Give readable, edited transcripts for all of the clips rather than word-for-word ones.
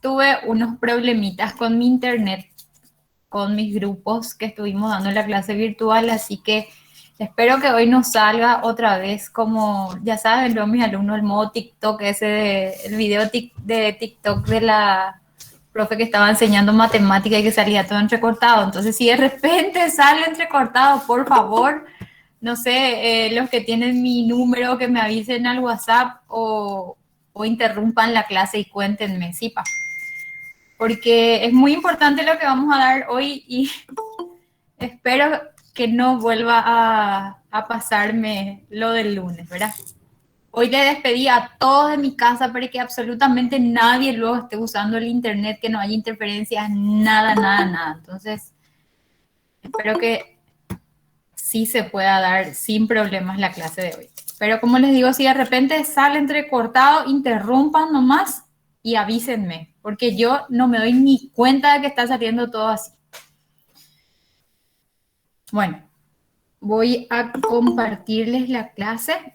tuve unos problemitas con mi internet, con mis grupos que estuvimos dando la clase virtual, así que espero que hoy nos salga otra vez como, ya saben, veo a mis alumnos el modo TikTok, el video de TikTok de la profe que estaba enseñando matemática y que salía todo entrecortado. Entonces, si de repente sale entrecortado, por favor, no sé, los que tienen mi número, que me avisen al WhatsApp o interrumpan la clase y cuéntenme, sí, pa. Porque es muy importante lo que vamos a dar hoy y espero que no vuelva a pasarme lo del lunes, ¿verdad? Hoy le despedí a todos de mi casa para que absolutamente nadie luego esté usando el internet, que no haya interferencias, nada, nada, nada. Entonces, espero que sí se pueda dar sin problemas la clase de hoy. Pero como les digo, si de repente sale entrecortado, interrumpan nomás y avísenme, porque yo no me doy ni cuenta de que está saliendo todo así. Bueno, voy a compartirles la clase.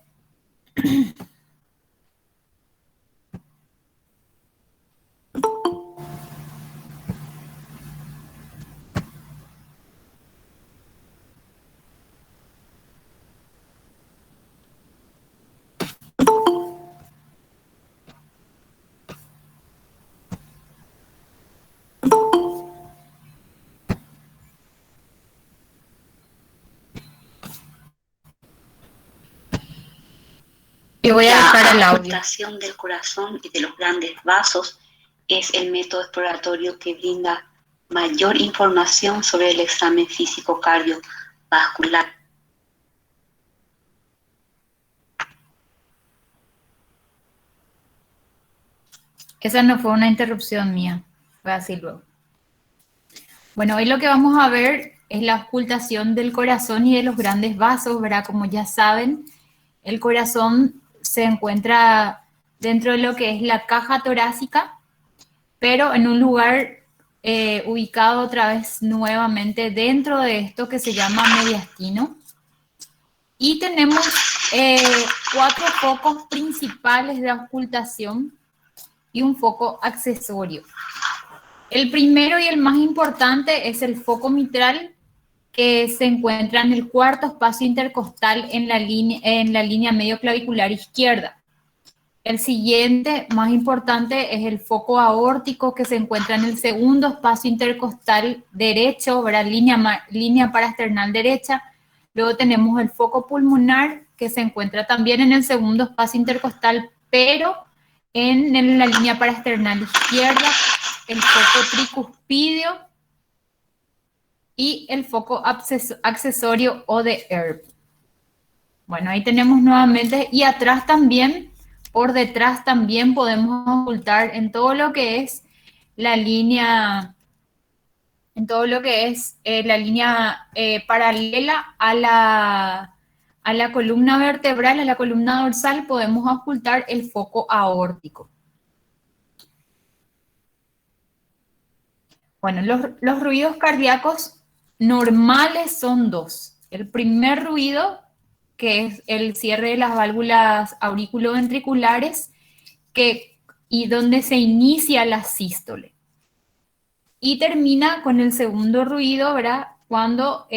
Y voy a dejar el audio. La auscultación del corazón y de los grandes vasos es el método exploratorio que brinda mayor información sobre el examen físico cardiovascular. Esa no fue una interrupción mía, fue así luego. Bueno, hoy lo que vamos a ver es la auscultación del corazón y de los grandes vasos, ¿verdad? Como ya saben, el corazón se encuentra dentro de lo que es la caja torácica, pero en un lugar ubicado otra vez nuevamente dentro de esto que se llama mediastino. Y tenemos 4 focos principales de auscultación y un foco accesorio. El primero y el más importante es el foco mitral, que se encuentra en el cuarto espacio intercostal en la línea medio clavicular izquierda. El siguiente, más importante, es el foco aórtico, que se encuentra en el segundo espacio intercostal derecho, ¿verdad? Línea paraesternal derecha. Luego tenemos el foco pulmonar, que se encuentra también en el segundo espacio intercostal, pero en la línea paraesternal izquierda. El foco tricuspidio y el foco accesorio o de Erb. Bueno, ahí tenemos nuevamente, y atrás también, por detrás también podemos ocultar en todo lo que es la línea, paralela a la columna vertebral, a la columna dorsal, podemos ocultar el foco aórtico. Bueno, los ruidos cardíacos normales son 2. El primer ruido, que es el cierre de las válvulas auriculoventriculares, y donde se inicia la sístole. Y termina con el segundo ruido, ¿verdad? Cuando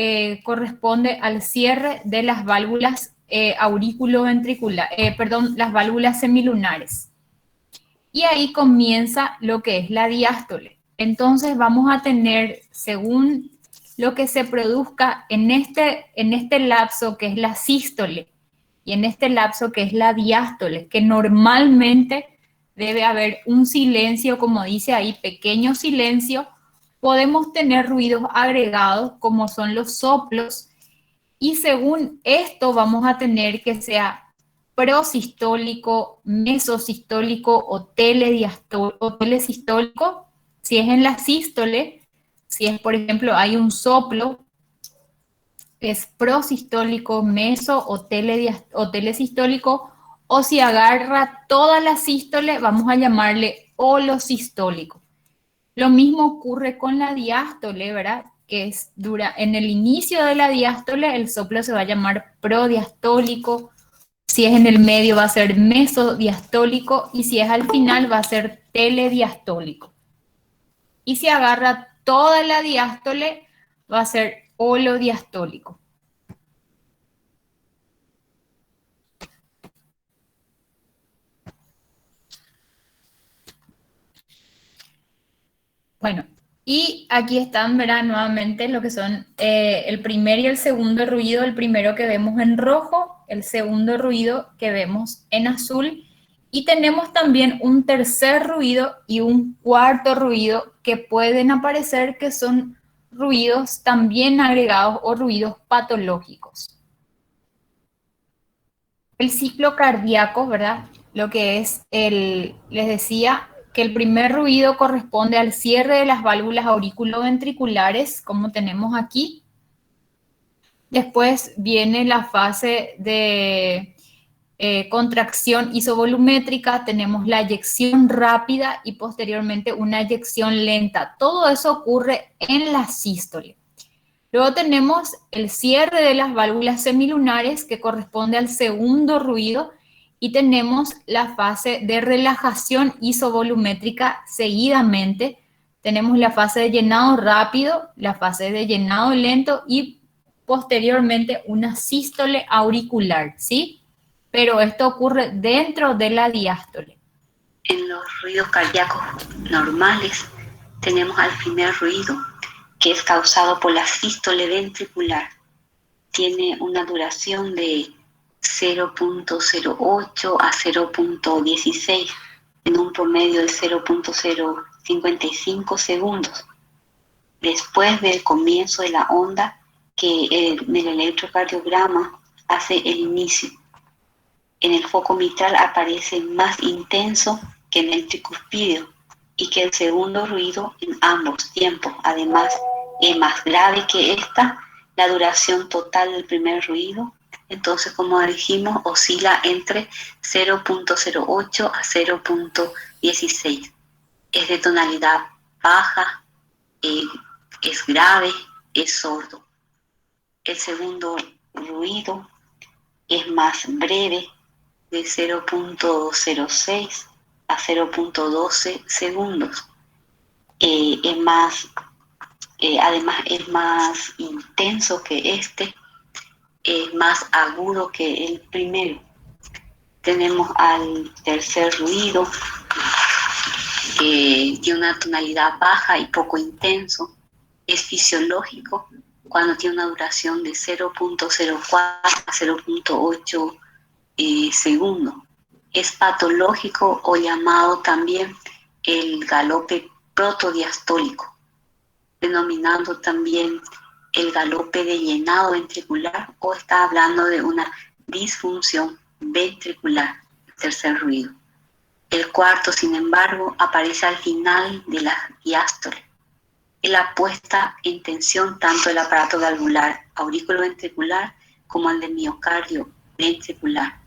corresponde al cierre de las válvulas las válvulas semilunares. Y ahí comienza lo que es la diástole. Entonces vamos a tener, según lo que se produzca en este lapso que es la sístole y en este lapso que es la diástole, que normalmente debe haber un silencio, como dice ahí, pequeño silencio, podemos tener ruidos agregados como son los soplos, y según esto vamos a tener que sea prosistólico, mesosistólico o telesistólico. Si es en la sístole, si es, por ejemplo, hay un soplo, es prosistólico, o telesistólico, o si agarra toda la sístole, vamos a llamarle holosistólico. Lo mismo ocurre con la diástole, ¿verdad? Que en el inicio de la diástole, el soplo se va a llamar prodiastólico. Si es en el medio va a ser mesodiastólico y si es al final va a ser telediastólico. Y si agarra toda la diástole, va a ser holodiastólico. Bueno, y aquí están, verá, nuevamente lo que son el primer y el segundo ruido. El primero que vemos en rojo, el segundo ruido que vemos en azul. Y tenemos también un tercer ruido y un cuarto ruido que pueden aparecer, que son ruidos también agregados o ruidos patológicos. El ciclo cardíaco, ¿verdad? Lo que es les decía que el primer ruido corresponde al cierre de las válvulas auriculoventriculares, como tenemos aquí. Después viene la fase de contracción isovolumétrica, tenemos la eyección rápida y posteriormente una eyección lenta. Todo eso ocurre en la sístole. Luego tenemos el cierre de las válvulas semilunares, que corresponde al segundo ruido, y tenemos la fase de relajación isovolumétrica seguidamente. Tenemos la fase de llenado rápido, la fase de llenado lento y posteriormente una sístole auricular, ¿sí? Pero esto ocurre dentro de la diástole. En los ruidos cardíacos normales tenemos al primer ruido, que es causado por la sístole ventricular. Tiene una duración de 0.08 a 0.16 en un promedio de 0.055 segundos. Después del comienzo de la onda, que en el electrocardiograma hace el inicio. En el foco mitral aparece más intenso que en el tricuspidio y que el segundo ruido en ambos tiempos. Además, es más grave que esta, la duración total del primer ruido. Entonces, como dijimos, oscila entre 0.08 a 0.16. Es de tonalidad baja, es grave, es sordo. El segundo ruido es más breve, de 0.06 a 0.12 segundos. Además es más intenso que este, es más agudo que el primero. Tenemos al tercer ruido, que tiene una tonalidad baja y poco intenso. Es fisiológico cuando tiene una duración de 0.04 a 0.8 segundos. Es patológico o llamado también el galope protodiastólico, denominando también el galope de llenado ventricular, o está hablando de una disfunción ventricular, tercer ruido. El cuarto, sin embargo, aparece al final de la diástole. Es la puesta en tensión tanto del aparato valvular auriculoventricular como el de miocardio ventricular,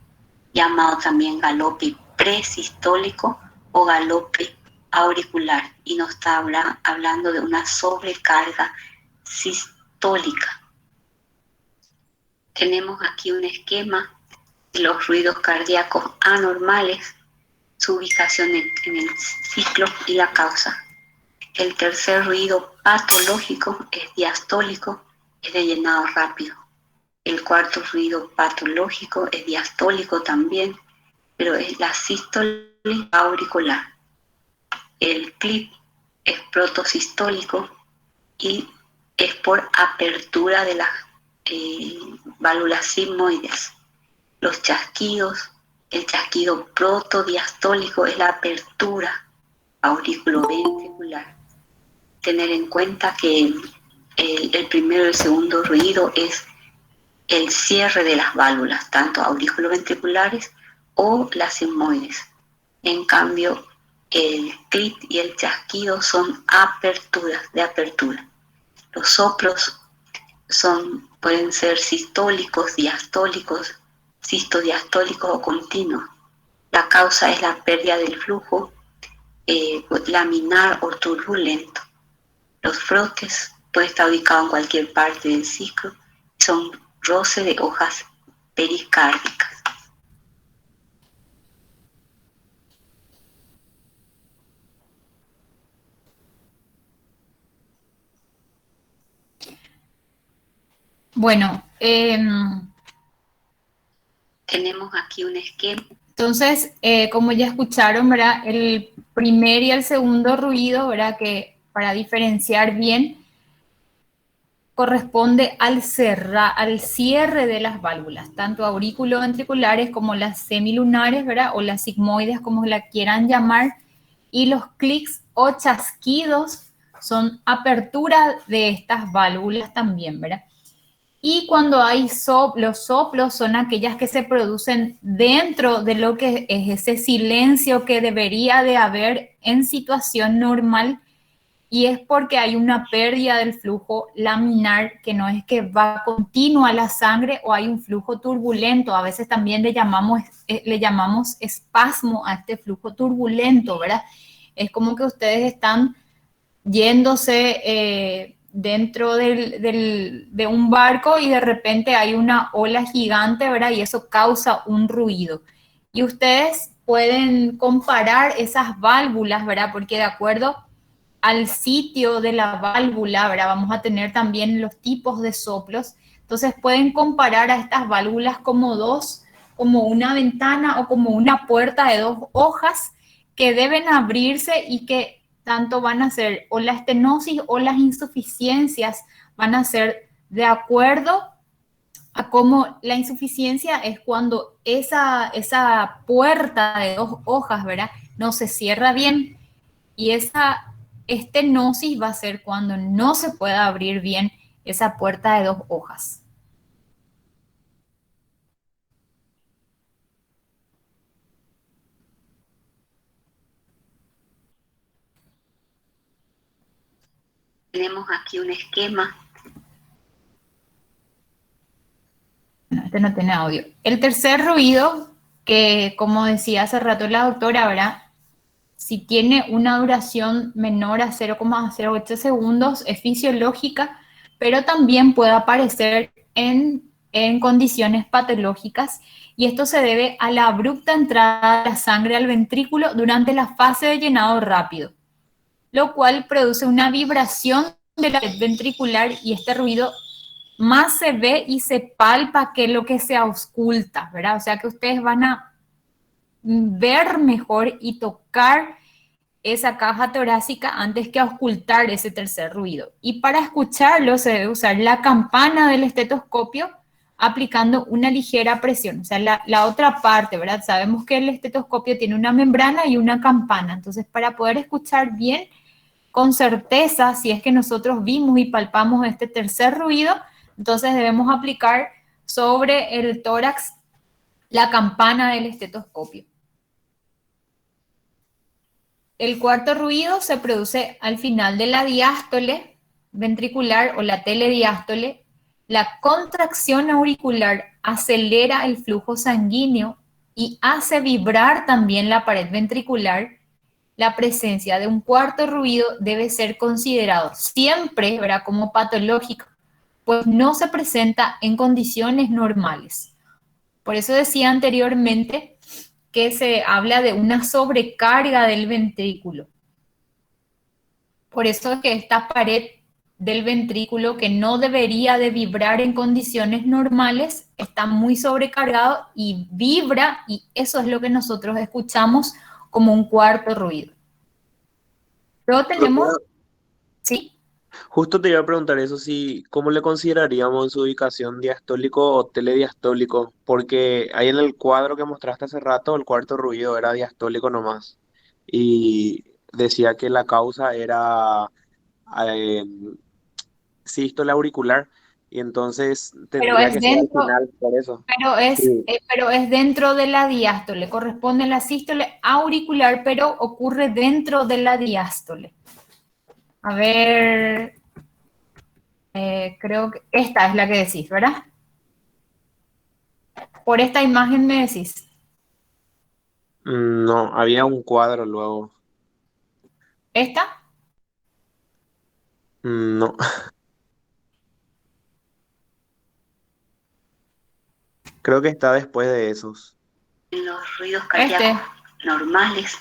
llamado también galope presistólico o galope auricular, y nos está hablando de una sobrecarga sistólica. Tenemos aquí un esquema de los ruidos cardíacos anormales, su ubicación en el ciclo y la causa. El tercer ruido patológico es diastólico, es de llenado rápido. El cuarto ruido patológico es diastólico también, pero es la sístole auricular. El clip es protosistólico y es por apertura de las válvulas sigmoides. Los chasquidos, el chasquido protodiastólico es la apertura auriculoventricular. Tener en cuenta que el primero y el segundo ruido es el cierre de las válvulas, tanto auriculoventriculares o las sigmoides. En cambio, el clip y el chasquido son aperturas, de apertura. Los soplos pueden ser sistólicos, diastólicos, sistodiastólicos o continuos. La causa es la pérdida del flujo laminar o turbulento. Los frotes pueden estar ubicados en cualquier parte del ciclo, son roce de hojas pericárdicas. Bueno, Tenemos aquí un esquema. entonces, como ya escucharon, ¿verdad? El primer y el segundo ruido, ¿verdad? Que para diferenciar bien, corresponde al cierre de las válvulas, tanto auriculoventriculares como las semilunares, ¿verdad? O las sigmoides, como la quieran llamar, y los clics o chasquidos son apertura de estas válvulas también, ¿verdad? Y cuando hay los soplos son aquellas que se producen dentro de lo que es ese silencio que debería de haber en situación normal, y es porque hay una pérdida del flujo laminar, que no es que va continua la sangre, o hay un flujo turbulento. A veces también le llamamos espasmo a este flujo turbulento, ¿verdad? Es como que ustedes están yéndose dentro de un barco y de repente hay una ola gigante, ¿verdad? Y eso causa un ruido. Y ustedes pueden comparar esas válvulas, ¿verdad? Porque de acuerdo al sitio de la válvula, ¿verdad? Vamos a tener también los tipos de soplos. Entonces pueden comparar a estas válvulas como una ventana o como una puerta de dos hojas que deben abrirse, y que tanto van a ser o la estenosis o las insuficiencias van a ser de acuerdo a cómo la insuficiencia es cuando esa puerta de dos hojas, ¿verdad? No se cierra bien, y esa estenosis va a ser cuando no se pueda abrir bien esa puerta de dos hojas. Tenemos aquí un esquema. No, este no tiene audio. El tercer ruido, que como decía hace rato la doctora, ¿verdad? Si tiene una duración menor a 0,08 segundos, es fisiológica, pero también puede aparecer en condiciones patológicas, y esto se debe a la abrupta entrada de la sangre al ventrículo durante la fase de llenado rápido, lo cual produce una vibración de la red ventricular, y este ruido más se ve y se palpa que lo que se ausculta, ¿verdad? O sea que ustedes van a ver mejor y tocar esa caja torácica antes que auscultar ese tercer ruido. Y para escucharlo se debe usar la campana del estetoscopio aplicando una ligera presión. O sea, la otra parte, ¿verdad? Sabemos que el estetoscopio tiene una membrana y una campana. Entonces, para poder escuchar bien, con certeza, si es que nosotros vimos y palpamos este tercer ruido, entonces debemos aplicar sobre el tórax la campana del estetoscopio. El cuarto ruido se produce al final de la diástole ventricular o la telediástole. La contracción auricular acelera el flujo sanguíneo y hace vibrar también la pared ventricular. La presencia de un cuarto ruido debe ser considerado siempre, ¿verdad?, como patológico, pues no se presenta en condiciones normales. Por eso decía anteriormente que se habla de una sobrecarga del ventrículo. Por eso es que esta pared del ventrículo, que no debería de vibrar en condiciones normales, está muy sobrecargado y vibra, y eso es lo que nosotros escuchamos como un cuarto ruido. Luego tenemos, ¿sí? Justo te iba a preguntar eso, si, ¿cómo le consideraríamos en su ubicación diastólico o telediastólico? Porque ahí en el cuadro que mostraste hace rato, el cuarto ruido era diastólico nomás. Y decía que la causa era eh, sístole auricular. Y entonces Pero tendría es que ser al dentro, final, por eso. Sí. pero es dentro de la diástole, corresponde a la sístole auricular, pero ocurre dentro de la diástole. A ver, creo que esta es la que decís, ¿verdad? Por esta imagen me decís. No, había un cuadro luego. ¿Esta? No, creo que está después de esos. En los ruidos Este. cardíacos normales,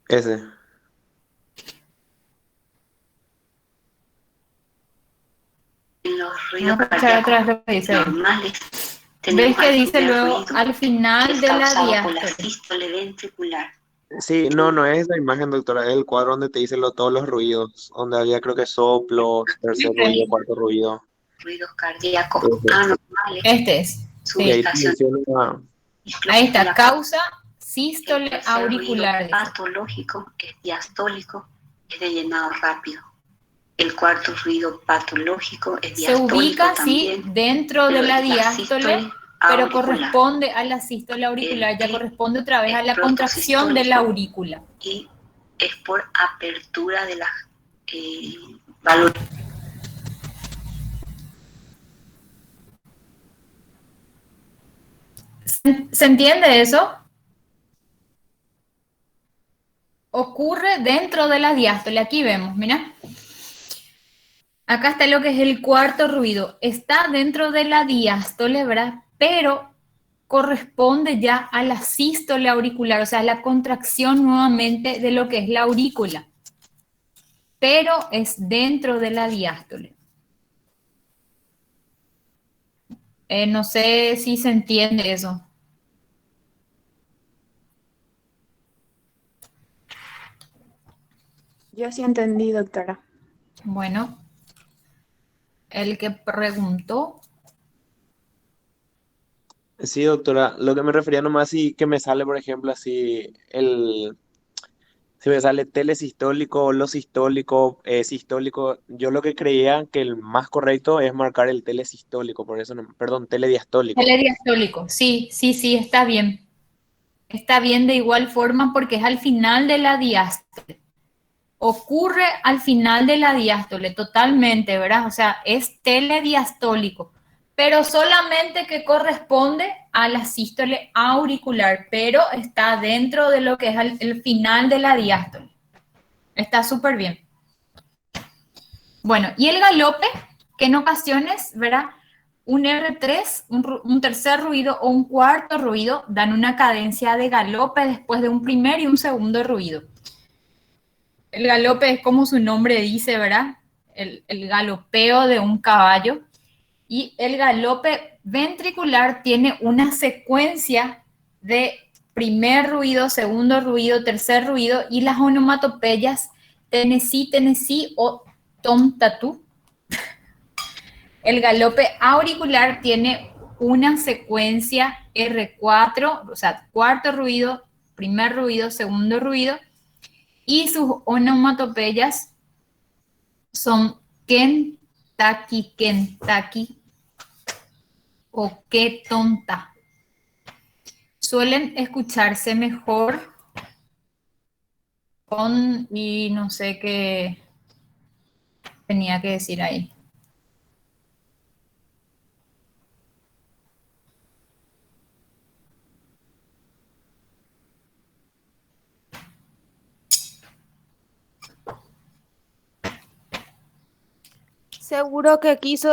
Ese. ruidos Vamos a escuchar otra cardíacos vez lo que dice ahí. normales. ¿Ves Tenemos que al dice primer luego ruido, al que final es de la causado por la diástole? sístole ventricular. Sí, no, no es la imagen, doctora, es el cuadro donde te dicen todos los ruidos, donde había creo que soplos, tercer ruido, Este, cuarto ruido. Ruidos cardíacos Ese. anormales, este es. su Y Sí. ahí te ubicación menciona, Ahí disclósica está, la causa el sístole tercer ruido auricular, dice. patológico, que es diastólico, es de llenado rápido. El cuarto ruido patológico es Se diastólico ubica, sí, también, dentro de pero la es la diástole, sístole pero auricular. corresponde a la sístole El auricular, ya T corresponde otra vez a es la contracción de la protosistólico aurícula. y es por apertura de las válvulas. ¿Se entiende eso? Ocurre dentro de la diástole. Aquí vemos, mira. Acá está lo que es el cuarto ruido. Está dentro de la diástole, ¿verdad? Pero corresponde ya a la sístole auricular, o sea, la contracción nuevamente de lo que es la aurícula. Pero es dentro de la diástole. No sé si se entiende eso. Yo sí entendí, doctora. Bueno, el que preguntó. sí, doctora, lo que me refería nomás si que me sale, por ejemplo, así, si me sale telesistólico, lo sistólico, sistólico, yo lo que creía que el más correcto es marcar el telesistólico, por eso no, perdón, telediastólico. Telediastólico, sí, sí, sí, está bien. Está bien de igual forma porque es al final de la diástole. Ocurre al final de la diástole, totalmente, ¿verdad? O sea, es telediastólico, pero solamente que corresponde a la sístole auricular, pero está dentro de lo que es el final de la diástole. Está súper bien. Bueno, y el galope, que en ocasiones, ¿verdad? Un R3, un tercer ruido o un cuarto ruido dan una cadencia de galope después de un primer y un segundo ruido. El galope es como su nombre dice, ¿verdad? El galopeo de un caballo. Y el galope ventricular tiene una secuencia de primer ruido, segundo ruido, tercer ruido y las onomatopeyas Tennessee, Tennessee o tom tatú. El galope auricular tiene una secuencia R4, o sea, cuarto ruido, primer ruido, segundo ruido, y sus onomatopeyas son Kentucky, Kentucky o qué tonta. Suelen escucharse mejor con, y no sé qué tenía que decir ahí. Seguro que quiso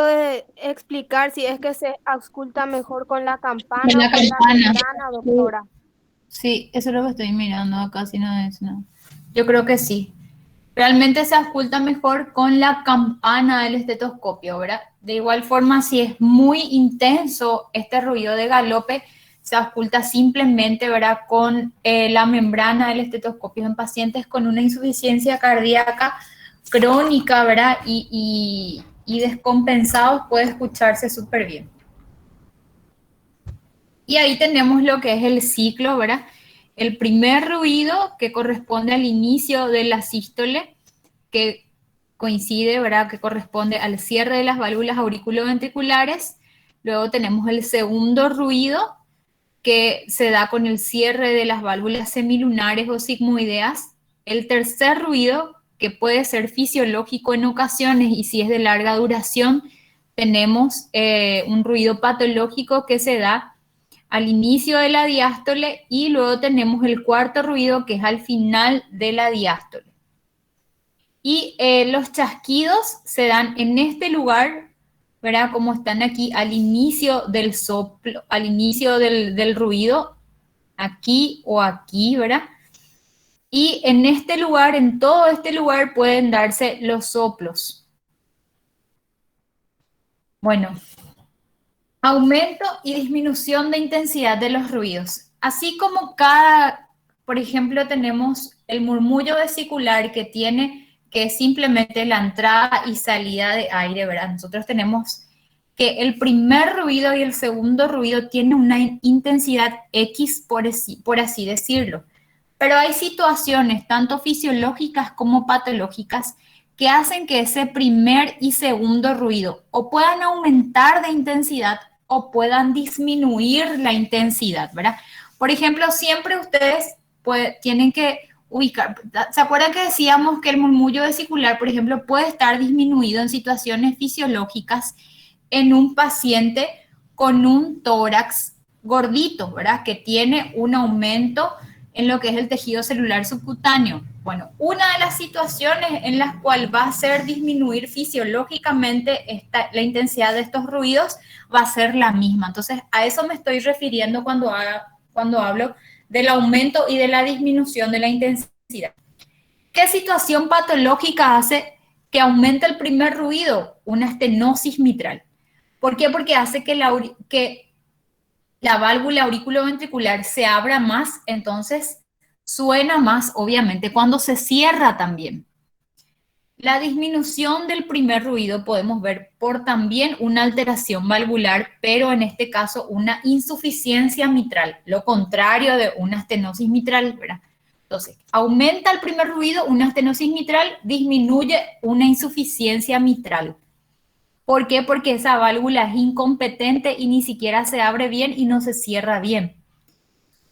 explicar si es que se ausculta mejor con la Con campana o la con la campana. membrana, doctora. Sí, eso es lo que estoy mirando acá, si no es, no. Yo creo que sí. Realmente se oculta mejor con la campana del estetoscopio, ¿verdad? De igual forma, si es muy intenso este ruido de galope, se oculta simplemente, ¿verdad? Con la membrana del estetoscopio en pacientes con una insuficiencia cardíaca crónica, ¿verdad? Y descompensados puede escucharse súper bien. Y ahí tenemos lo que es el ciclo, ¿verdad? El primer ruido que corresponde al inicio de la sístole, que coincide, ¿verdad? Que corresponde al cierre de las válvulas auriculoventriculares. Luego tenemos el segundo ruido, que se da con el cierre de las válvulas semilunares o sigmoideas. El tercer ruido, que puede ser fisiológico en ocasiones y si es de larga duración, tenemos un ruido patológico que se da al inicio de la diástole y luego tenemos el cuarto ruido que es al final de la diástole. Y los chasquidos se dan en este lugar, ¿verdad? Como están aquí al inicio del soplo, al inicio del ruido, aquí o aquí, ¿verdad? Y en este lugar, en todo este lugar pueden darse los soplos. Bueno, aumento y disminución de intensidad de los ruidos. Así como por ejemplo, tenemos el murmullo vesicular que es simplemente la entrada y salida de aire, ¿verdad? Nosotros tenemos que el primer ruido y el segundo ruido tienen una intensidad X, por así decirlo. Pero hay situaciones, tanto fisiológicas como patológicas, que hacen que ese primer y segundo ruido o puedan aumentar de intensidad o puedan disminuir la intensidad, ¿verdad? Por ejemplo, siempre ustedes tienen que ubicar, ¿se acuerdan que decíamos que el murmullo vesicular, por ejemplo, puede estar disminuido en situaciones fisiológicas en un paciente con un tórax gordito, ¿verdad? Que tiene un aumento en lo que es el tejido celular subcutáneo. Bueno, una de las situaciones en las cuales va a ser disminuir fisiológicamente la intensidad de estos ruidos va a ser la misma. Entonces, a eso me estoy refiriendo cuando hablo del aumento y de la disminución de la intensidad. ¿Qué situación patológica hace que aumente el primer ruido? Una estenosis mitral. ¿Por qué? Porque hace que la válvula auriculoventricular se abra más, entonces suena más, obviamente, cuando se cierra también. La disminución del primer ruido podemos ver por también una alteración valvular, pero en este caso una insuficiencia mitral, lo contrario de una estenosis mitral, ¿verdad? Entonces, aumenta el primer ruido, una estenosis mitral, disminuye una insuficiencia mitral. ¿Por qué? Porque esa válvula es incompetente y ni siquiera se abre bien y no se cierra bien.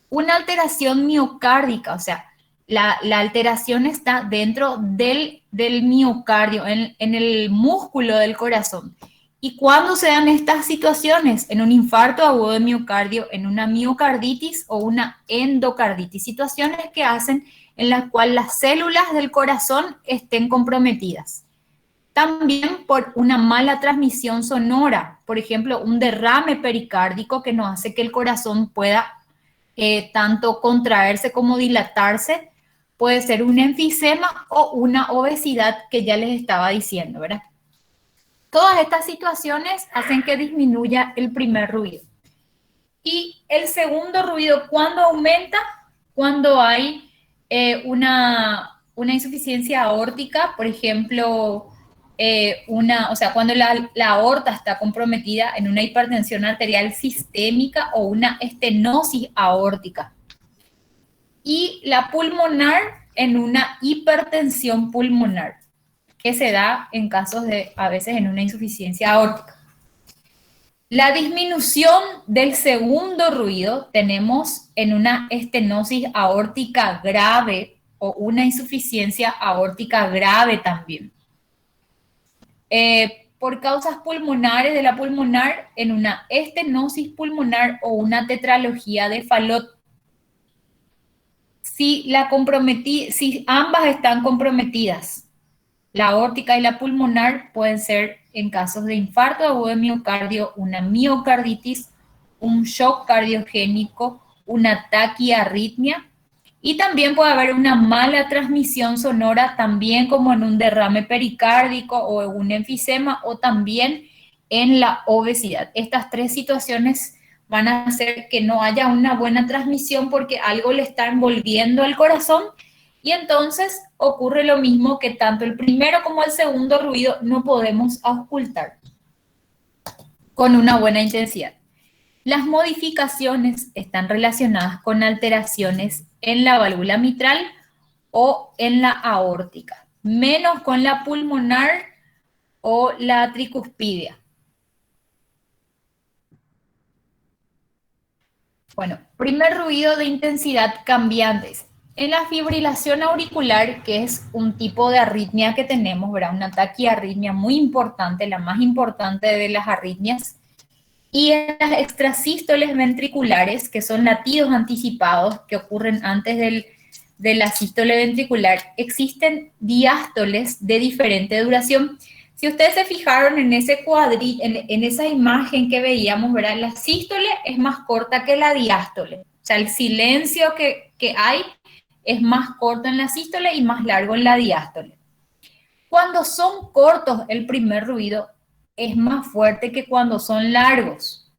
Una alteración miocárdica, o sea, la alteración está dentro del miocardio, en el músculo del corazón. ¿Y cuándo se dan estas situaciones? En un infarto agudo de miocardio, en una miocarditis o una endocarditis. Situaciones que hacen en las cuales las células del corazón estén comprometidas. También por una mala transmisión sonora, por ejemplo, un derrame pericárdico que no hace que el corazón pueda tanto contraerse como dilatarse, puede ser un enfisema o una obesidad que ya les estaba diciendo, ¿verdad? Todas estas situaciones hacen que disminuya el primer ruido. Y el segundo ruido, ¿cuándo aumenta? Cuando hay una insuficiencia aórtica, por ejemplo, cuando la aorta está comprometida en una hipertensión arterial sistémica o una estenosis aórtica. Y la pulmonar en una hipertensión pulmonar, que se da en casos a veces en una insuficiencia aórtica. La disminución del segundo ruido tenemos en una estenosis aórtica grave o una insuficiencia aórtica grave también. Por causas pulmonares de la pulmonar en una estenosis pulmonar o una tetralogía de Fallot. Si ambas están comprometidas, la aórtica y la pulmonar, pueden ser en casos de infarto agudo de miocardio, una miocarditis, un shock cardiogénico, una taquiarritmia, y también puede haber una mala transmisión sonora, también como en un derrame pericárdico o en un enfisema o también en la obesidad. Estas tres situaciones van a hacer que no haya una buena transmisión porque algo le está envolviendo al corazón y entonces ocurre lo mismo que tanto el primero como el segundo ruido no podemos auscultar con una buena intensidad. Las modificaciones están relacionadas con alteraciones en la válvula mitral o en la aórtica, menos con la pulmonar o la tricuspidia. Bueno, primer ruido de intensidad cambiantes. En la fibrilación auricular, que es un tipo de arritmia que tenemos, ¿verdad? Una taquiarritmia muy importante, la más importante de las arritmias, y en las extrasístoles ventriculares, que son latidos anticipados que ocurren antes de la sístole ventricular, existen diástoles de diferente duración. Si ustedes se fijaron en ese cuadrito, en esa imagen que veíamos, ¿verdad? La sístole es más corta que la diástole. O sea, el silencio que hay es más corto en la sístole y más largo en la diástole. Cuando son cortos el primer ruido, es más fuerte que cuando son largos.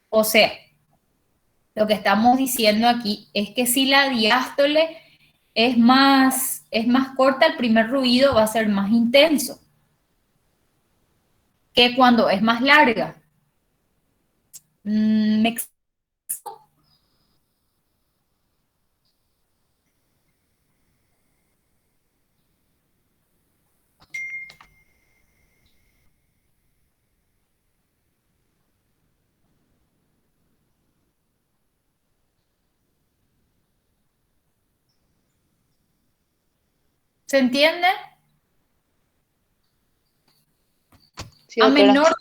O sea, lo que estamos diciendo aquí es que si la diástole es más corta, el primer ruido va a ser más intenso que cuando es más larga. ¿Me explico? ¿Se entiende? Sí, A doctora.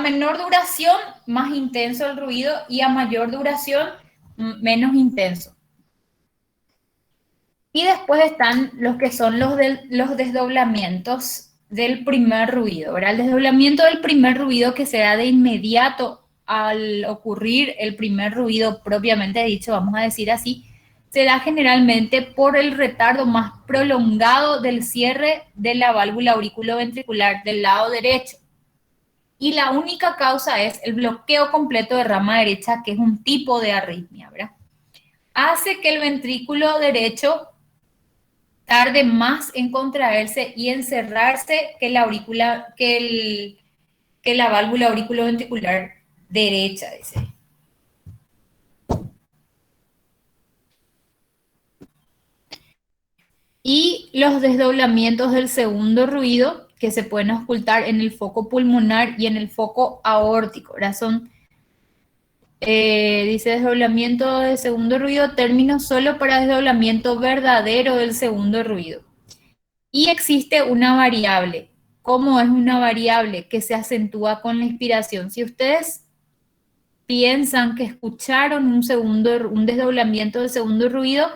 menor duración, más intenso el ruido, y a mayor duración, menos intenso. Y después están los que son los desdoblamientos del primer ruido, ¿verdad? El desdoblamiento del primer ruido que se da de inmediato al ocurrir el primer ruido propiamente dicho, vamos a decir así, se da generalmente por el retardo más prolongado del cierre de la válvula auriculoventricular del lado derecho. Y la única causa es el bloqueo completo de rama derecha, que es un tipo de arritmia, ¿verdad? Hace que el ventrículo derecho tarde más en contraerse y en cerrarse que la válvula auriculoventricular derecha, dice. Y los desdoblamientos del segundo ruido, que se pueden ocultar en el foco pulmonar y en el foco aórtico, ¿verdad? Dice desdoblamiento del segundo ruido, término solo para desdoblamiento verdadero del segundo ruido. Y existe una variable. ¿Cómo es una variable? Que se acentúa con la inspiración. Si ustedes piensan que escucharon un desdoblamiento del segundo ruido,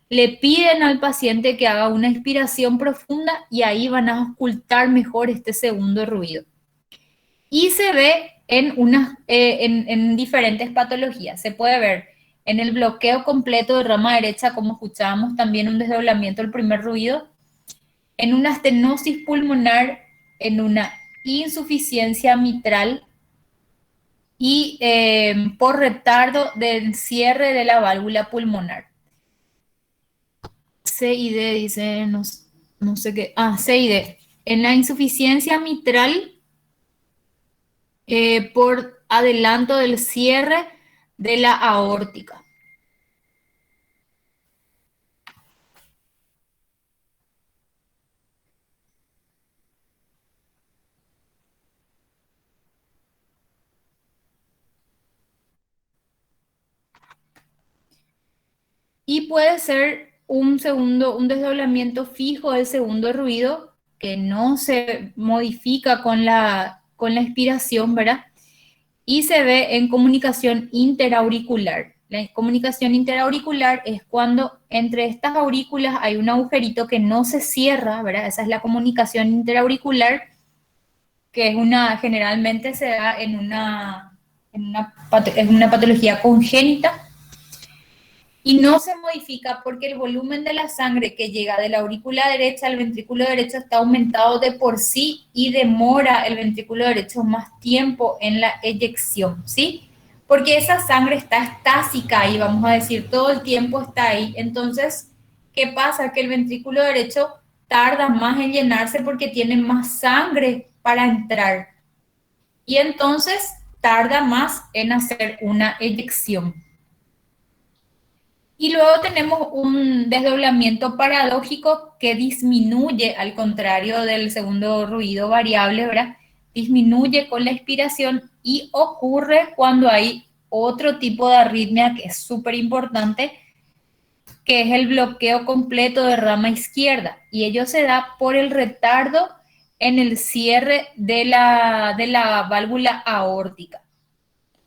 le piden al paciente que haga una inspiración profunda y ahí van a ocultar mejor este segundo ruido. Y se ve en diferentes patologías. Se puede ver en el bloqueo completo de rama derecha, como escuchábamos también un desdoblamiento del primer ruido, en una estenosis pulmonar, en una insuficiencia mitral y por retardo del cierre de la válvula pulmonar. C y D dice, no sé qué. C y D. En la insuficiencia mitral, por adelanto del cierre de la aórtica. Y puede ser un desdoblamiento fijo del segundo ruido que no se modifica con la expiración, ¿verdad? Y se ve en comunicación interauricular. La comunicación interauricular es cuando entre estas aurículas hay un agujerito que no se cierra, ¿verdad? Esa es la comunicación interauricular, que es generalmente se da en una patología congénita. Y no se modifica porque el volumen de la sangre que llega de la aurícula derecha al ventrículo derecho está aumentado de por sí y demora el ventrículo derecho más tiempo en la eyección, ¿sí? Porque esa sangre está estásica ahí, vamos a decir, todo el tiempo está ahí. Entonces, ¿qué pasa? Que el ventrículo derecho tarda más en llenarse porque tiene más sangre para entrar. Y entonces tarda más en hacer una eyección. Y luego tenemos un desdoblamiento paradójico que disminuye, al contrario del segundo ruido variable, ¿verdad? Disminuye con la expiración y ocurre cuando hay otro tipo de arritmia que es súper importante, que es el bloqueo completo de rama izquierda. Y ello se da por el retardo en el cierre de la válvula aórtica.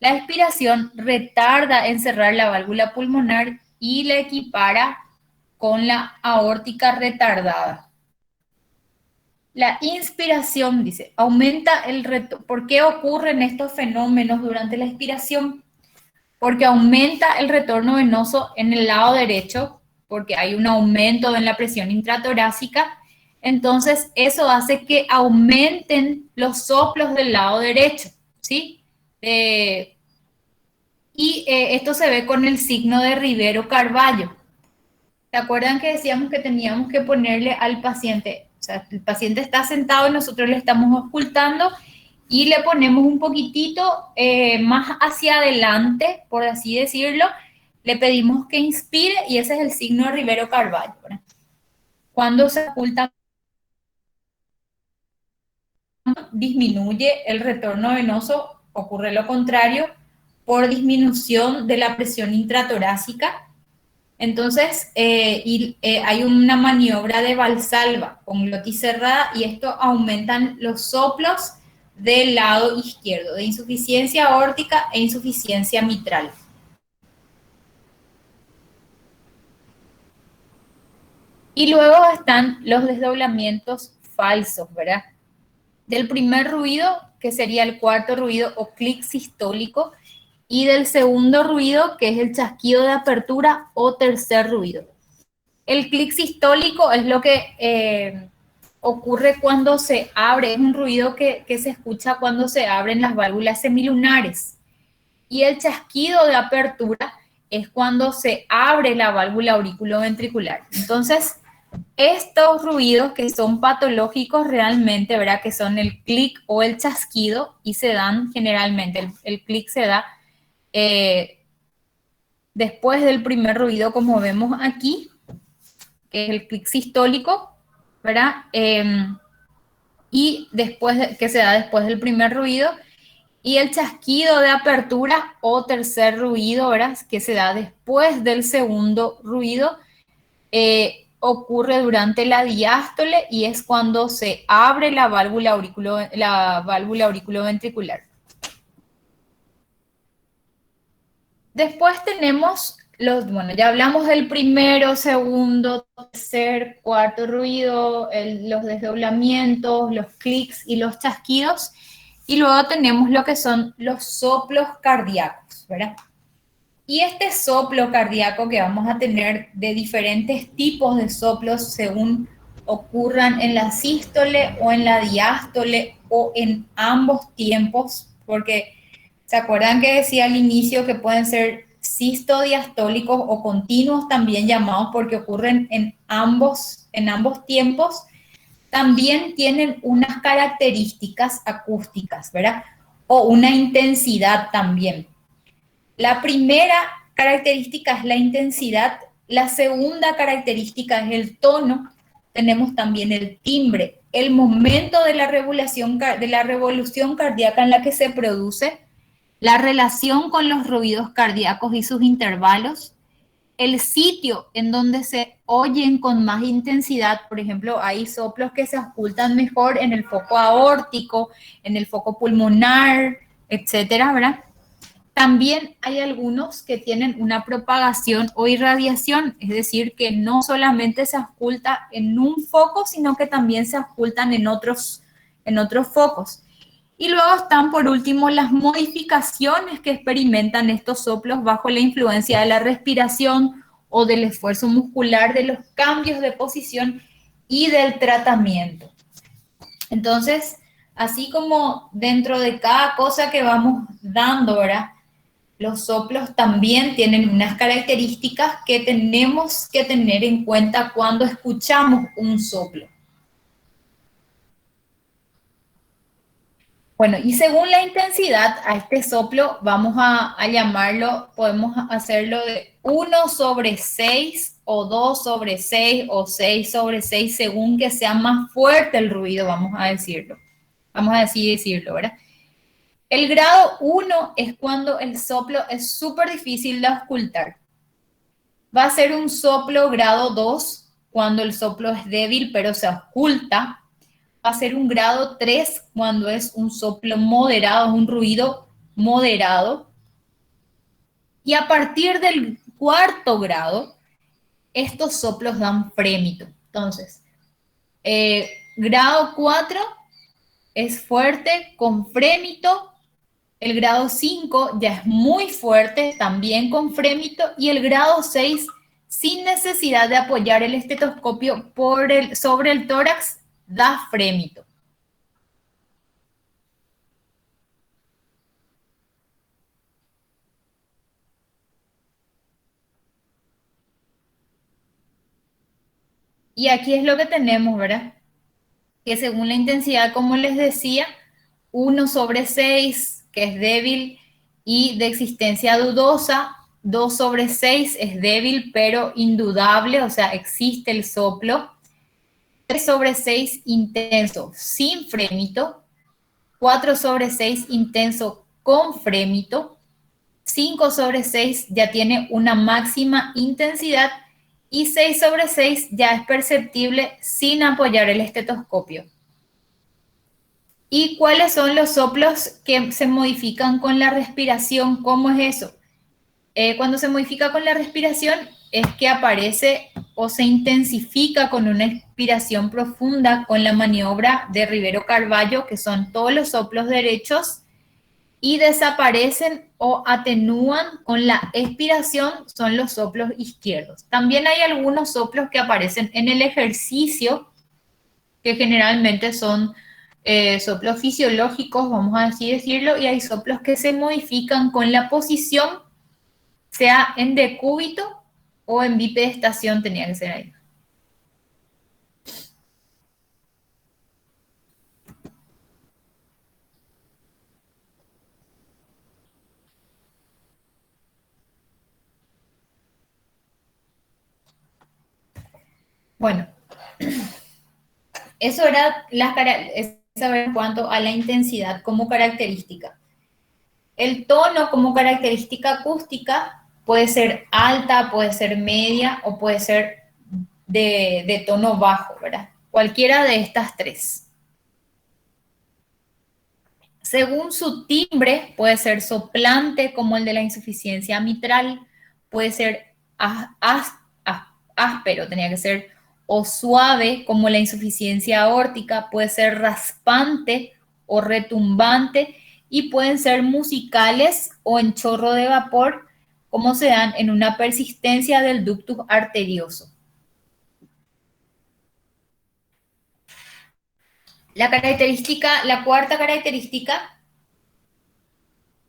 La expiración retarda en cerrar la válvula pulmonar y la equipara con la aórtica retardada. La inspiración, dice, aumenta el retorno. ¿Por qué ocurren estos fenómenos durante la expiración? Porque aumenta el retorno venoso en el lado derecho, porque hay un aumento en la presión intratorácica. entonces eso hace que aumenten los soplos del lado derecho, ¿sí? Esto se ve con el signo de Rivero-Carballo. ¿Se acuerdan que decíamos que teníamos que ponerle al paciente? O sea, el paciente está sentado y nosotros le estamos ocultando y le ponemos un poquitito más hacia adelante, por así decirlo. Le pedimos que inspire y ese es el signo de Rivero-Carballo, ¿verdad? Cuando se oculta, disminuye el retorno venoso, ocurre lo contrario, por disminución de la presión intratorácica. Entonces, hay una maniobra de Valsalva con glotis cerrada y esto aumentan los soplos del lado izquierdo, de insuficiencia aórtica e insuficiencia mitral. Y luego están los desdoblamientos falsos, ¿verdad? Del primer ruido, que sería el cuarto ruido o clic sistólico, y del segundo ruido, que es el chasquido de apertura o tercer ruido. El clic sistólico es lo que ocurre cuando se abre, es un ruido que se escucha cuando se abren las válvulas semilunares. Y el chasquido de apertura es cuando se abre la válvula auriculoventricular. Entonces, estos ruidos que son patológicos realmente, ¿verdad? Que son el clic o el chasquido y se dan generalmente, el clic se da después del primer ruido, como vemos aquí, que es el clic sistólico, ¿verdad? Y que se da después del primer ruido, y el chasquido de apertura o tercer ruido, ¿verdad? Que se da después del segundo ruido, ocurre durante la diástole y es cuando se abre la válvula auriculoventricular. Después tenemos bueno, ya hablamos del primero, segundo, tercer, cuarto ruido, los desdoblamientos, los clics y los chasquidos. Y luego tenemos lo que son los soplos cardíacos, ¿verdad? Y este soplo cardíaco que vamos a tener de diferentes tipos de soplos según ocurran en la sístole o en la diástole o en ambos tiempos, porque ¿se acuerdan que decía al inicio que pueden ser sistodiastólicos o continuos también llamados porque ocurren en ambos tiempos? También tienen unas características acústicas, ¿verdad? O una intensidad también. La primera característica es la intensidad, la segunda característica es el tono, tenemos también el timbre, el momento de la revolución cardíaca en la que se produce, la relación con los ruidos cardíacos y sus intervalos, el sitio en donde se oyen con más intensidad, por ejemplo, hay soplos que se ocultan mejor en el foco aórtico, en el foco pulmonar, etcétera, ¿verdad? También hay algunos que tienen una propagación o irradiación, es decir, que no solamente se oculta en un foco, sino que también se ocultan en otros focos. Y luego están, por último, las modificaciones que experimentan estos soplos bajo la influencia de la respiración o del esfuerzo muscular, de los cambios de posición y del tratamiento. Entonces, así como dentro de cada cosa que vamos dando, ¿verdad? Los soplos también tienen unas características que tenemos que tener en cuenta cuando escuchamos un soplo. Bueno, y según la intensidad, a este soplo vamos a llamarlo, podemos hacerlo de 1/6 o 2/6 o 6/6, según que sea más fuerte el ruido, vamos a decirlo. Vamos a decirlo, ¿verdad? El grado 1 es cuando el soplo es súper difícil de ocultar. Va a ser un soplo grado 2 cuando el soplo es débil pero se oculta. Va a ser un grado 3 cuando es un soplo moderado, es un ruido moderado. Y a partir del cuarto grado, estos soplos dan frémito. Entonces, grado 4 es fuerte con frémito. El grado 5 ya es muy fuerte, también con frémito. Y el grado 6 sin necesidad de apoyar el estetoscopio sobre el tórax, da frémito. Y aquí es lo que tenemos, ¿verdad? Que según la intensidad, como les decía, 1/6, que es débil y de existencia dudosa, 2/6 es débil pero indudable, o sea, existe el soplo, 3/6 intenso sin frémito, 4/6 intenso con frémito, 5/6 ya tiene una máxima intensidad y 6/6 ya es perceptible sin apoyar el estetoscopio. ¿Y cuáles son los soplos que se modifican con la respiración? ¿Cómo es eso? Cuando se modifica con la respiración es que aparece o se intensifica con una expiración profunda con la maniobra de Rivero Carballo, que son todos los soplos derechos, y desaparecen o atenúan con la expiración, son los soplos izquierdos. También hay algunos soplos que aparecen en el ejercicio, que generalmente son soplos fisiológicos, vamos a así decirlo, y hay soplos que se modifican con la posición, sea en decúbito o en bipedestación, tenía que ser ahí. Bueno, eso era en cuanto a la intensidad como característica. El tono como característica acústica puede ser alta, puede ser media o puede ser de tono bajo, ¿verdad? Cualquiera de estas tres. Según su timbre, puede ser soplante como el de la insuficiencia mitral, puede ser áspero, tenía que ser, o suave como la insuficiencia aórtica, puede ser raspante o retumbante, y pueden ser musicales o en chorro de vapor, como se dan en una persistencia del ductus arterioso. La cuarta característica,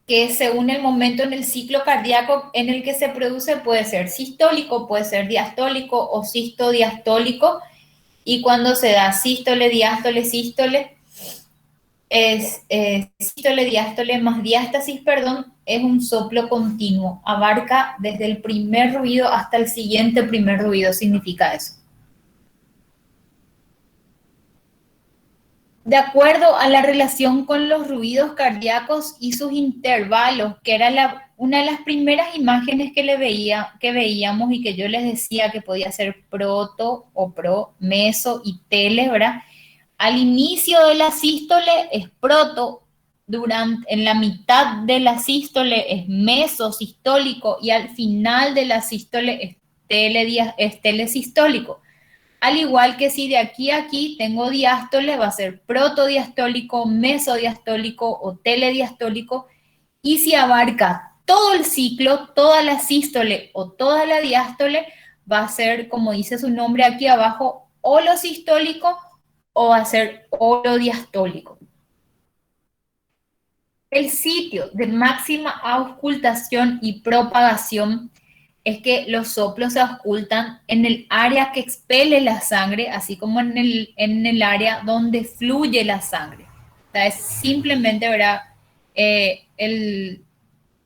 que según el momento en el ciclo cardíaco en el que se produce, puede ser sistólico, puede ser diastólico o sistodiastólico, y cuando se da sístole, diástole, sístole, sístole, diástole más diástasis, perdón, es un soplo continuo, abarca desde el primer ruido hasta el siguiente primer ruido, significa eso. De acuerdo a la relación con los ruidos cardíacos y sus intervalos, que era una de las primeras imágenes que veíamos y que yo les decía que podía ser proto o pro, meso y tele, ¿verdad? Al inicio de la sístole es proto, en la mitad de la sístole es mesosistólico y al final de la sístole es telesistólico. Al igual que si de aquí a aquí tengo diástole, va a ser protodiastólico, mesodiastólico o telediastólico. Y si abarca todo el ciclo, toda la sístole o toda la diástole, va a ser, como dice su nombre aquí abajo, holosistólico o va a ser holodiastólico. El sitio de máxima auscultación y propagación es que los soplos se auscultan en el área que expele la sangre, así como en el área donde fluye la sangre. O sea, es simplemente, ¿verdad?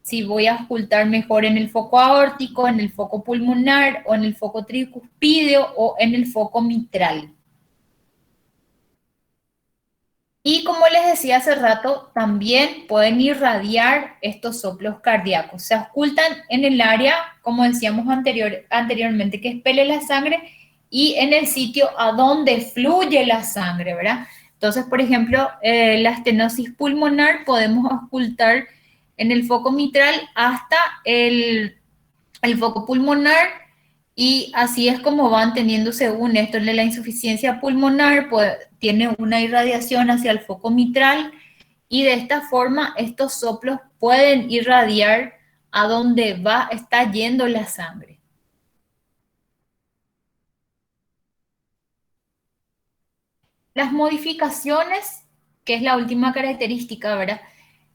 Si voy a auscultar mejor en el foco aórtico, en el foco pulmonar, o en el foco tricuspideo, o en el foco mitral. Y como les decía hace rato, también pueden irradiar estos soplos cardíacos. Se auscultan en el área, como decíamos anteriormente, que expele la sangre y en el sitio a donde fluye la sangre, ¿verdad? Entonces, por ejemplo, la estenosis pulmonar podemos auscultar en el foco mitral hasta el foco pulmonar, y así es como van teniendo, según esto, de la insuficiencia pulmonar, pues tiene una irradiación hacia el foco mitral, y de esta forma estos soplos pueden irradiar a donde está yendo la sangre. Las modificaciones, que es la última característica, ¿verdad?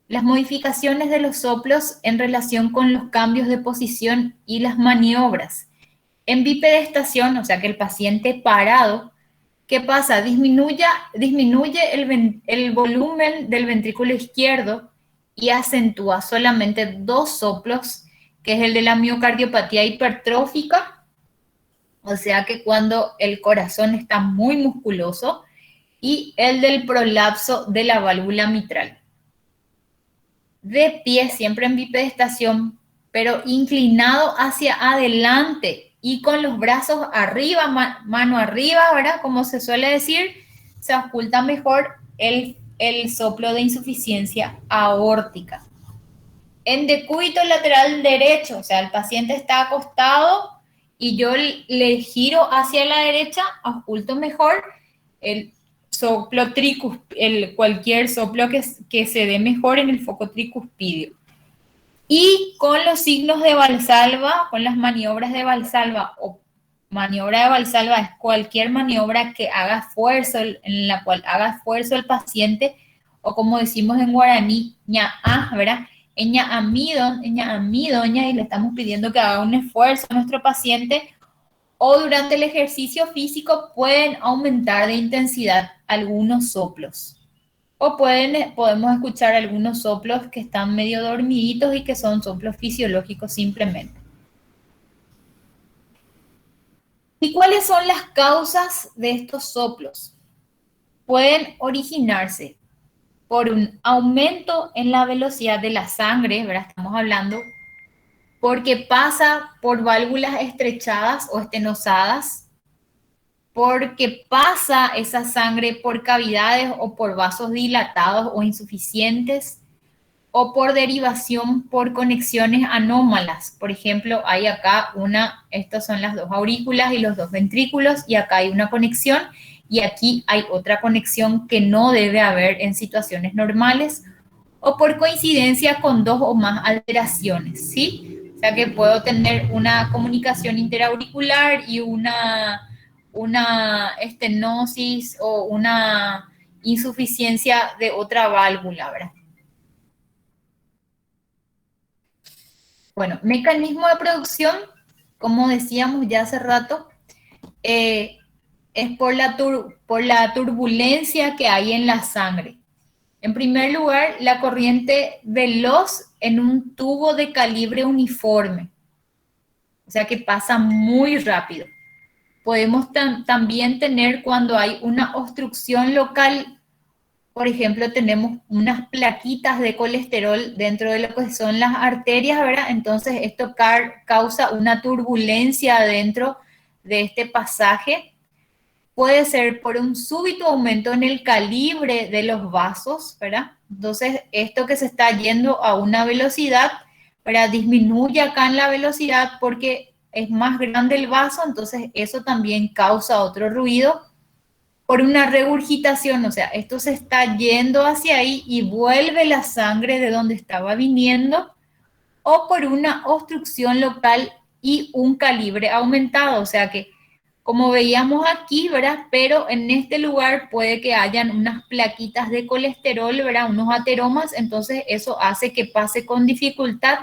Las modificaciones de los soplos en relación con los cambios de posición y las maniobras. En bipedestación, o sea que el paciente parado, ¿qué pasa? Disminuye el volumen del ventrículo izquierdo y acentúa solamente dos soplos, que es el de la miocardiopatía hipertrófica, o sea que cuando el corazón está muy musculoso, y el del prolapso de la válvula mitral. De pie, siempre en bipedestación, pero inclinado hacia adelante y con los brazos arriba, mano arriba, ¿verdad? Como se suele decir, se oculta mejor el soplo de insuficiencia aórtica. En decúbito lateral derecho, o sea, el paciente está acostado y yo le giro hacia la derecha, oculto mejor el soplo cualquier soplo que se dé mejor en el foco tricuspidio. Y con los signos de Valsalva, con las maniobras de Valsalva, o maniobra de Valsalva es cualquier maniobra que haga esfuerzo, en la cual haga esfuerzo el paciente, o como decimos en guaraní, ña'a, ¿verdad? Eña amido, y le estamos pidiendo que haga un esfuerzo a nuestro paciente, o durante el ejercicio físico pueden aumentar de intensidad algunos soplos. O podemos escuchar algunos soplos que están medio dormiditos y que son soplos fisiológicos simplemente. ¿Y cuáles son las causas de estos soplos? Pueden originarse por un aumento en la velocidad de la sangre, ¿verdad? Estamos hablando porque pasa por válvulas estrechadas o estenosadas, porque pasa esa sangre por cavidades o por vasos dilatados o insuficientes, o por derivación por conexiones anómalas. Por ejemplo, hay acá estas son las dos aurículas y los dos ventrículos, y acá hay una conexión, y aquí hay otra conexión que no debe haber en situaciones normales, o por coincidencia con dos o más alteraciones, ¿sí? O sea que puedo tener una comunicación interauricular y una estenosis o una insuficiencia de otra válvula, ¿verdad? Bueno, mecanismo de producción, como decíamos ya hace rato, es por la turbulencia que hay en la sangre. En primer lugar, la corriente veloz en un tubo de calibre uniforme, o sea que pasa muy rápido. Podemos también tener cuando hay una obstrucción local. Por ejemplo, tenemos unas plaquitas de colesterol dentro de lo que son las arterias, ¿verdad? Entonces, esto causa una turbulencia dentro de este pasaje. Puede ser por un súbito aumento en el calibre de los vasos, ¿verdad? Entonces, esto que se está yendo a una velocidad, ¿verdad? Disminuye acá en la velocidad porque es más grande el vaso, entonces eso también causa otro ruido. Por una regurgitación, o sea, esto se está yendo hacia ahí y vuelve la sangre de donde estaba viniendo, o por una obstrucción local y un calibre aumentado, o sea que, como veíamos aquí, ¿verdad? Pero en este lugar puede que hayan unas plaquitas de colesterol, ¿verdad? Unos ateromas, entonces eso hace que pase con dificultad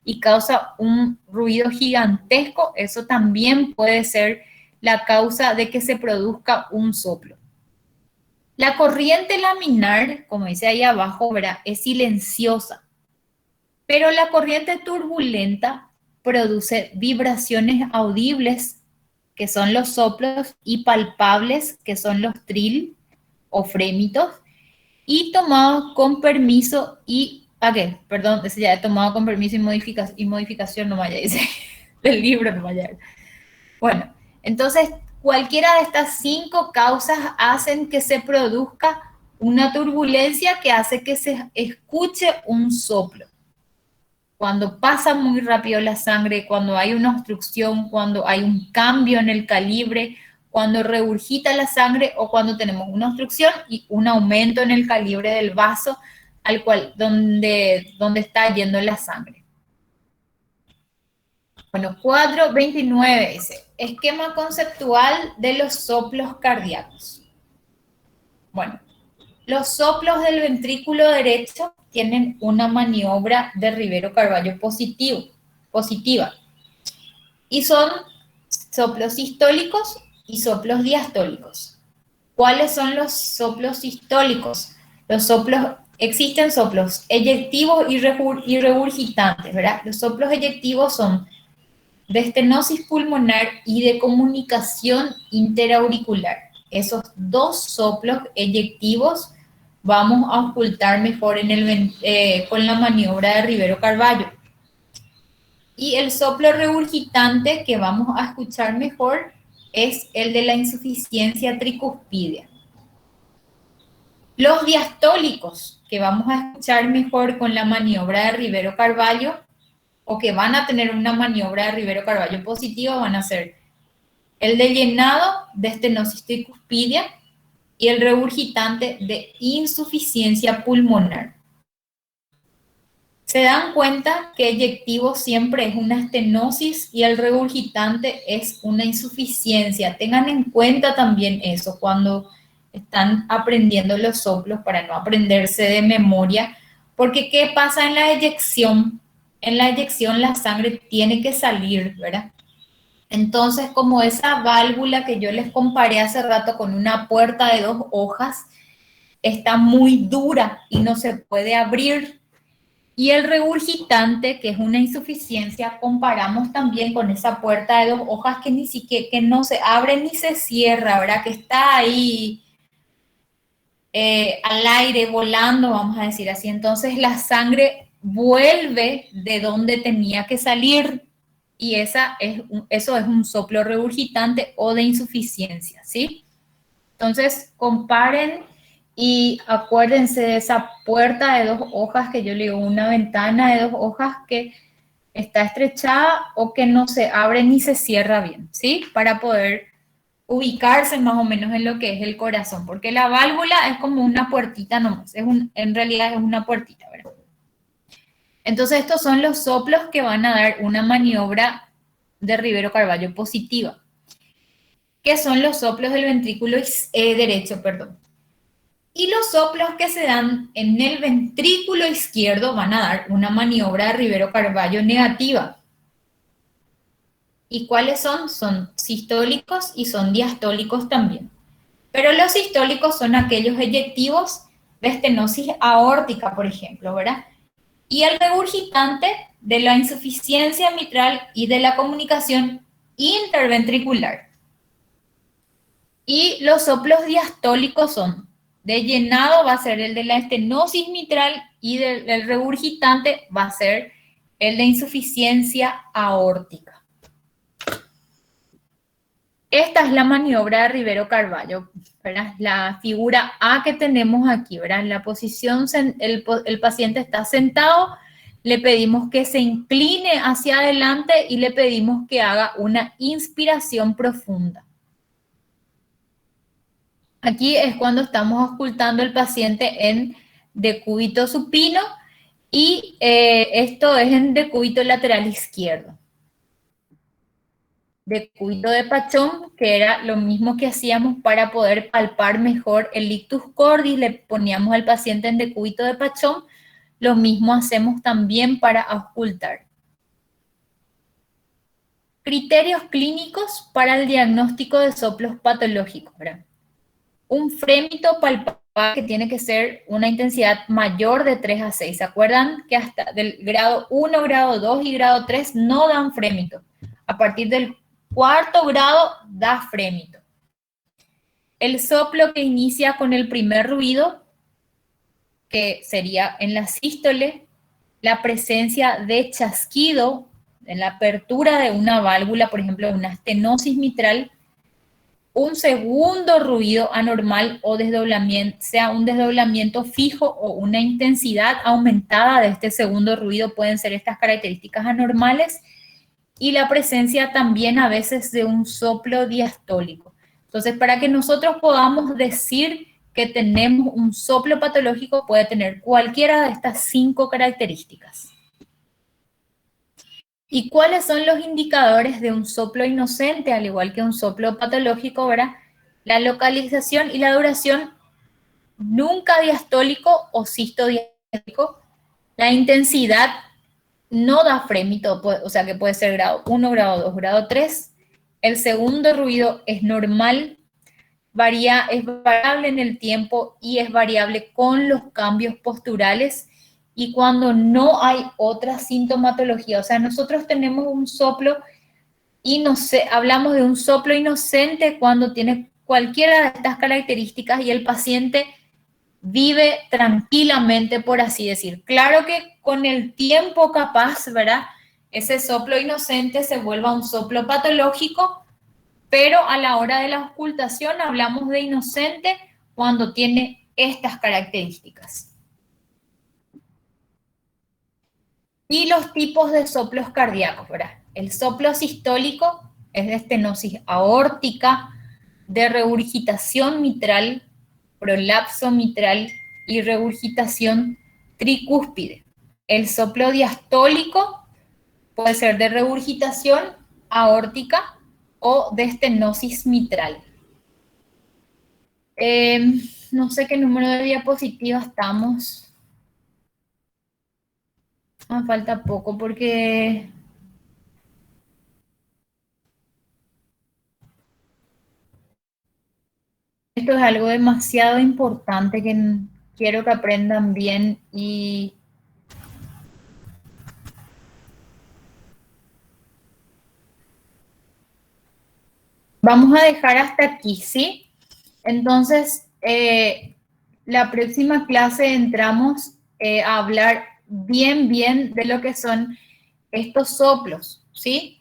y causa un ruido gigantesco. Eso también puede ser la causa de que se produzca un soplo. La corriente laminar, como dice ahí abajo, ¿verdad? Es silenciosa, pero la corriente turbulenta produce vibraciones audibles, que son los soplos, y palpables, que son los trill o frémitos, y tomados con permiso perdón, ese ya he tomado con permiso y modificación, no vaya, dice, del libro, no vaya. Bueno, entonces cualquiera de estas 5 causas hacen que se produzca una turbulencia que hace que se escuche un soplo. Cuando pasa muy rápido la sangre, cuando hay una obstrucción, cuando hay un cambio en el calibre, cuando regurgita la sangre o cuando tenemos una obstrucción y un aumento en el calibre del vaso donde está yendo la sangre. Bueno, 4.29 dice, esquema conceptual de los soplos cardíacos. Bueno, los soplos del ventrículo derecho tienen una maniobra de Rivero-Carvalho positiva y son soplos sistólicos y soplos diastólicos. ¿Cuáles son los soplos sistólicos? Existen soplos eyectivos y regurgitantes, ¿verdad? Los soplos eyectivos son de estenosis pulmonar y de comunicación interauricular. Esos dos soplos eyectivos vamos a ocultar mejor con la maniobra de Rivero-Carvalho. Y el soplo regurgitante que vamos a escuchar mejor es el de la insuficiencia tricuspidea. Los diastólicos que vamos a escuchar mejor con la maniobra de Rivero-Carvalho, o que van a tener una maniobra de Rivero-Carvalho positiva, van a ser el de llenado de estenosis tricuspidea y el regurgitante de insuficiencia pulmonar. Se dan cuenta que eyectivo siempre es una estenosis y el regurgitante es una insuficiencia. Tengan en cuenta también eso cuando están aprendiendo los soplos para no aprenderse de memoria, porque ¿qué pasa en la eyección? En la eyección la sangre tiene que salir, ¿verdad? Entonces, como esa válvula que yo les comparé hace rato con una puerta de 2 hojas, está muy dura y no se puede abrir. Y el regurgitante, que es una insuficiencia, comparamos también con esa puerta de 2 hojas que ni siquiera, que no se abre ni se cierra, ¿verdad? Que está ahí al aire, volando, vamos a decir así. Entonces la sangre vuelve de donde tenía que salir y eso es un soplo regurgitante o de insuficiencia, ¿sí? Entonces comparen y acuérdense de esa puerta de 2 hojas que yo le digo, una ventana de 2 hojas que está estrechada o que no se abre ni se cierra bien, ¿sí? Para poder ubicarse más o menos en lo que es el corazón, porque la válvula es como una puertita nomás, en realidad es una puertita, ¿verdad? Entonces estos son los soplos que van a dar una maniobra de Rivero-Carvalho positiva, que son los soplos del ventrículo derecho, perdón. Y los soplos que se dan en el ventrículo izquierdo van a dar una maniobra de Rivero-Carvalho negativa. ¿Y cuáles son? Son sistólicos y son diastólicos también. Pero los sistólicos son aquellos eyectivos de estenosis aórtica, por ejemplo, ¿verdad? Y el regurgitante de la insuficiencia mitral y de la comunicación interventricular. Y los soplos diastólicos son de llenado, va a ser el de la estenosis mitral y del regurgitante va a ser el de insuficiencia aórtica. Esta es la maniobra de Rivero-Carvalho, ¿verdad? La figura A que tenemos aquí, ¿verdad? En la posición, el paciente está sentado, le pedimos que se incline hacia adelante y le pedimos que haga una inspiración profunda. Aquí es cuando estamos ocultando al paciente en decúbito supino y esto es en decúbito lateral izquierdo. Decúbito de Pachón, que era lo mismo que hacíamos para poder palpar mejor el ictus cordis, le poníamos al paciente en decúbito de Pachón, lo mismo hacemos también para auscultar. Criterios clínicos para el diagnóstico de soplos patológicos, ¿verdad? Un frémito palpable que tiene que ser una intensidad mayor de 3 a 6. ¿Se acuerdan que hasta del grado 1, grado 2 y grado 3 no dan frémito? A partir del 4º grado da frémito. El soplo que inicia con el primer ruido, que sería en la sístole, la presencia de chasquido, en la apertura de una válvula, por ejemplo, una estenosis mitral, un segundo ruido anormal o desdoblamiento, sea un desdoblamiento fijo o una intensidad aumentada de este segundo ruido, pueden ser estas características anormales, y la presencia también a veces de un soplo diastólico. Entonces, para que nosotros podamos decir que tenemos un soplo patológico, puede tener cualquiera de estas 5 características. ¿Y cuáles son los indicadores de un soplo inocente, al igual que un soplo patológico, ¿verdad? La localización y la duración nunca diastólico o sistodiastólico. La intensidad no da frémito, o sea que puede ser grado 1, grado 2, grado 3. El segundo ruido es normal, es variable en el tiempo y es variable con los cambios posturales y cuando no hay otra sintomatología. O sea, nosotros tenemos un soplo hablamos de un soplo inocente cuando tiene cualquiera de estas características y el paciente vive tranquilamente, por así decir. Claro que con el tiempo capaz, ¿verdad? Ese soplo inocente se vuelva un soplo patológico, pero a la hora de la auscultación hablamos de inocente cuando tiene estas características. Y los tipos de soplos cardíacos, ¿verdad? El soplo sistólico es de estenosis aórtica, de regurgitación mitral, prolapso mitral y regurgitación tricúspide. El soplo diastólico puede ser de regurgitación aórtica o de estenosis mitral. No sé qué número de diapositivas estamos. Falta poco porque esto es algo demasiado importante que quiero que aprendan bien y vamos a dejar hasta aquí, ¿sí? Entonces, la próxima clase entramos a hablar bien de lo que son estos soplos, ¿sí?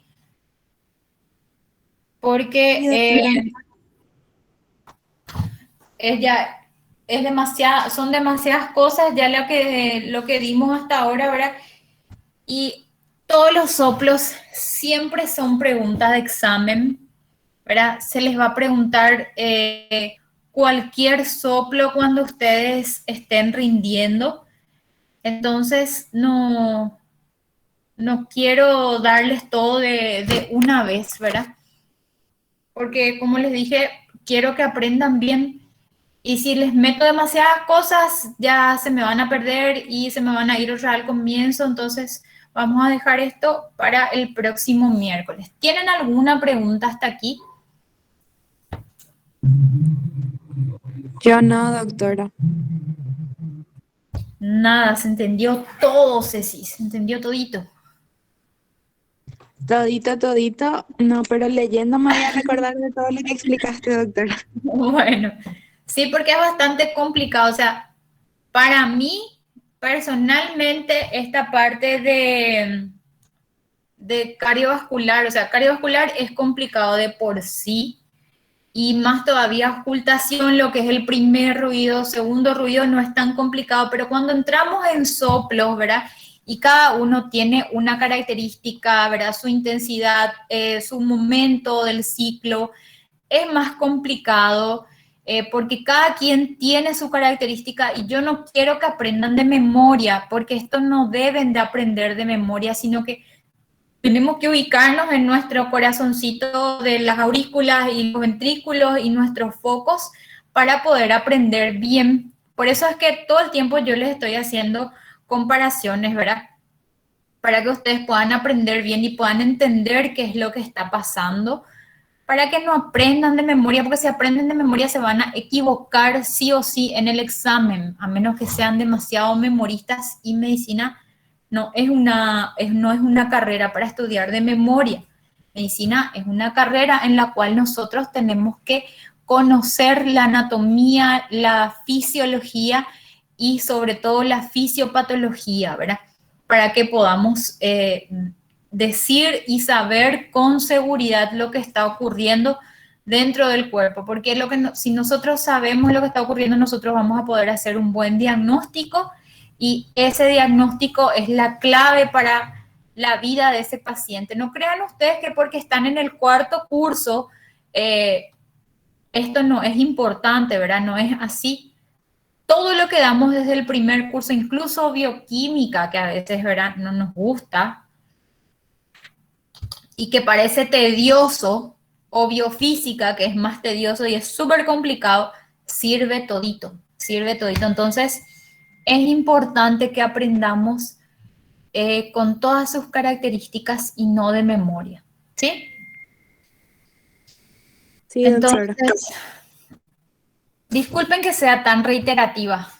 Porque son demasiadas cosas ya lo que dimos hasta ahora, ¿verdad? Y todos los soplos siempre son preguntas de examen, ¿verdad? Se les va a preguntar cualquier soplo cuando ustedes estén rindiendo. Entonces, no quiero darles todo de una vez, ¿verdad? Porque, como les dije, quiero que aprendan bien. Y si les meto demasiadas cosas, ya se me van a perder y se me van a ir otra al comienzo. Entonces, vamos a dejar esto para el próximo miércoles. ¿Tienen alguna pregunta hasta aquí? Yo no, doctora. Nada, se entendió todo, Ceci, se entendió todito. Todito. No, pero leyendo me voy a recordar de todo lo que explicaste, doctora. Bueno, sí, porque es bastante complicado. O sea, para mí, personalmente, esta parte de cardiovascular, o sea, cardiovascular es complicado de por sí, y más todavía auscultación, lo que es el primer ruido, segundo ruido, no es tan complicado, pero cuando entramos en soplos, ¿verdad? Y cada uno tiene una característica, ¿verdad? Su intensidad, su momento del ciclo, es más complicado porque cada quien tiene su característica y yo no quiero que aprendan de memoria, porque esto no deben de aprender de memoria, sino que tenemos que ubicarnos en nuestro corazoncito de las aurículas y los ventrículos y nuestros focos para poder aprender bien. Por eso es que todo el tiempo yo les estoy haciendo comparaciones, ¿verdad? Para que ustedes puedan aprender bien y puedan entender qué es lo que está pasando, para que no aprendan de memoria, porque si aprenden de memoria se van a equivocar sí o sí en el examen, a menos que sean demasiado memoristas, y medicina no es una carrera para estudiar de memoria. Medicina es una carrera en la cual nosotros tenemos que conocer la anatomía, la fisiología y sobre todo la fisiopatología, ¿verdad? Para que podamos decir y saber con seguridad lo que está ocurriendo dentro del cuerpo, porque si nosotros sabemos lo que está ocurriendo, nosotros vamos a poder hacer un buen diagnóstico y ese diagnóstico es la clave para la vida de ese paciente. No crean ustedes que porque están en el cuarto curso, esto no es importante, ¿verdad? No es así. Todo lo que damos desde el primer curso, incluso bioquímica, que a veces, ¿verdad?, no nos gusta y que parece tedioso, o biofísica, que es más tedioso y es súper complicado, sirve todito. sirve todito. Entonces, es importante que aprendamos con todas sus características y no de memoria, ¿sí? Sí, doctora. Entonces, disculpen que sea tan reiterativa,